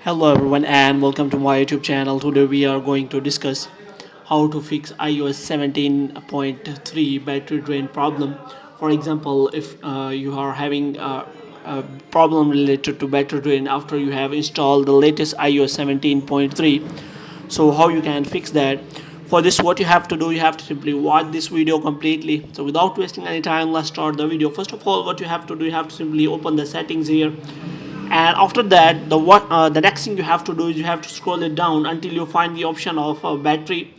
Hello everyone and welcome to my YouTube channel. Today we are going to discuss how to fix iOS 17.3 battery drain problem. For example, if you are having a problem related to battery drain after you have installed the latest iOS 17.3, so how you can fix that. For this, what you have to do, you have to simply watch this video completely. So without wasting any time, let's start the video. First of all, what you have to do, you have to simply open the settings here, and after that the next thing you have to do is you have to scroll it down until you find the option of battery.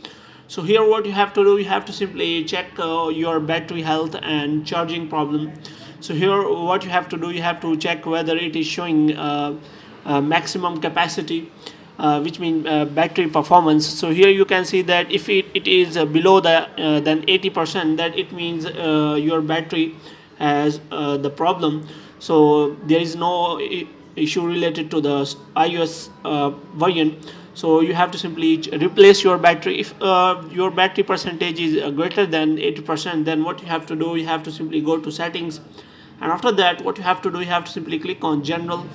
So here what you have to do, you have to simply check your battery health and charging problem. So here what you have to do, you have to check whether it is showing maximum capacity, which means battery performance. So here you can see that if it is below the than 80%, that it means your battery has the problem. So there is no issue related to the iOS version. So you have to simply replace your battery. If your battery percentage is greater than 80%, then what you have to do, you have to simply go to settings, and after that what you have to do, you have to simply click on general,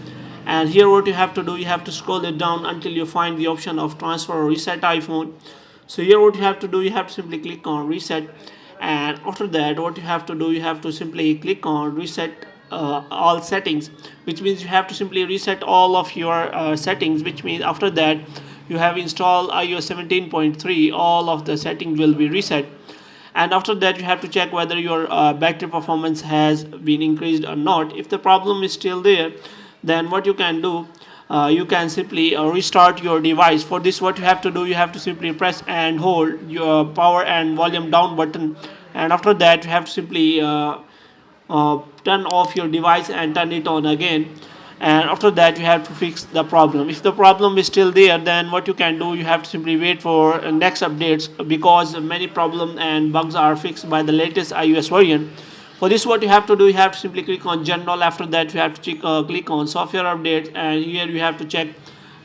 and here what you have to do, you have to scroll it down until you find the option of transfer or reset iPhone. So here what you have to do, you have to simply click on reset, and after that what you have to do, you have to simply click on reset all settings, which means you have to simply reset all of your settings, which means after that you have installed iOS 17.3, all of the settings will be reset. And after that you have to check whether your battery performance has been increased or not. If the problem is still there, then what you can do, you can simply restart your device. For this, what you have to do, you have to simply press and hold your power and volume down button, and after that you have to simply turn off your device and turn it on again. And after that you have to fix the problem. If the problem is still there, then what you can do, you have to simply wait for next updates, because many problems and bugs are fixed by the latest iOS version. For this, what you have to do, you have to simply click on general. After that you have to click on software updates, and here you have to check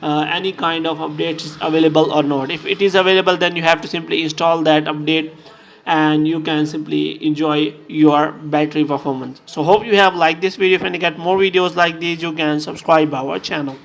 any kind of update is available or not. If it is available, then you have to simply install that update, and you can simply enjoy your battery performance. So hope you have liked this video. If you get more videos like these, you can subscribe our channel.